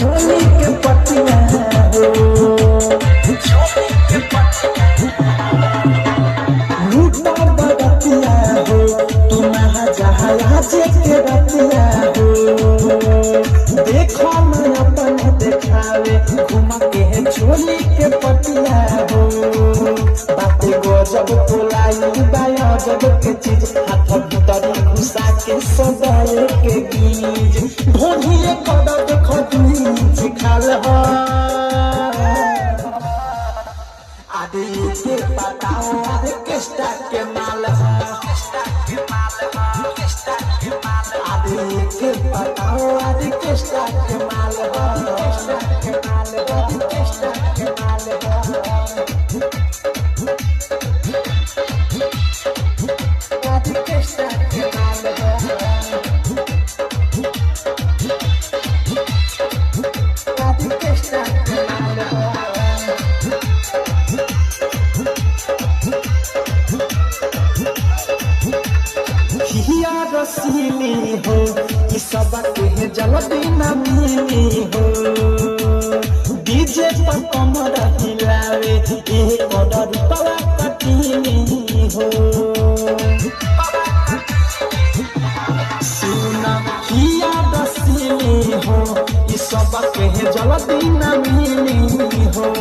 छोली के पतिया हो लूटा बरतिया हो तुम जहाज के रतिया हो देखो मैं अपन देखावे घुमा के छोली के पतिया हो बाते गजब कोलाई बाया जब के चीज हाथ भीतरी घुसा के सदाए के बीज भोनिए कदा देखो दूज खाल हो आदि के बताओ आदि किस्ता के माल हो आदि के बताओ आदि किस्ता के माल हो किस्ता के माल हो आदि किस्ता के माल हो आदि किस्ता के माल हो हिया रसीली हो कि सब के जल्दी न मिली हो डीजे पर कमर हिलावे एक ऑर्डर पवा कटीली हो सुना हिया रसीली हो कि सब के जल्दी न मिली हो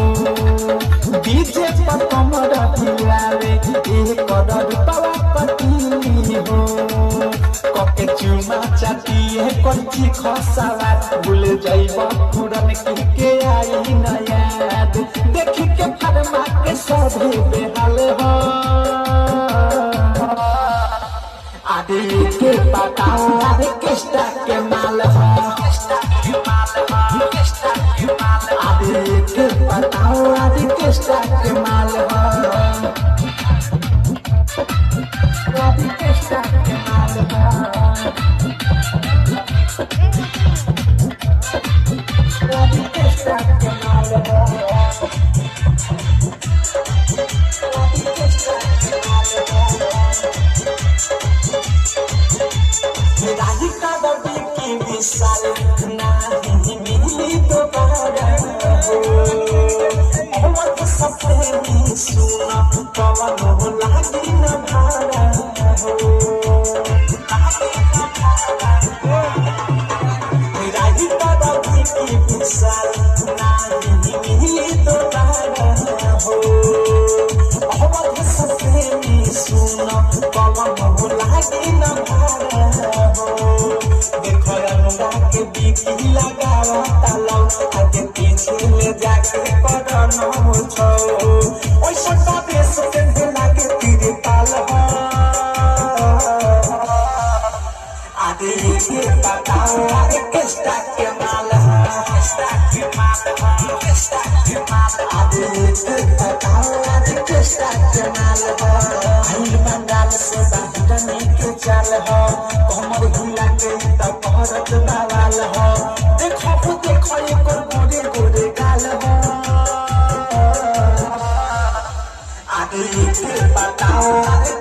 डीजे पर कमर हिलावे एक ऑर्डर पवा कटीली हो कके चुमा चाटी है कंची खसावा भूल जाइबा पुरन के आई न याद देख के फरमा के सभी बेहाल हो आदि के बताओ आदि किस्ता के माल हो आदि के बताओ आदि किस्ता के माल हो आदि किस्ता के माल हो आदि किस्ता के माल हो आदि किस्ता के माल हो राधिका दबी की विशाल नहीं मिली दोबारा हो अवध सपने सुना पवन हो लागी न भारा हो राधिका दबी की विशाल नहीं मिली दोबारा हो अवध सपने सुना पवन हो लागी न भारा देखो अनुगा के बीकी लगावा तालो आगे पीछे ले जाके पड़नो छो ओइ सटा देश के लागे तीरे ताल हो आदि के बताओ आदि किस्ता के माल हो आदि के बताओ आदि किस्ता के माल हो हिल बंगाल से बाहर के चाल हो कमर हिला के तब भरत बवाल हो देखो एक गोरे गोरे गाल हो आदि के बताओ आदि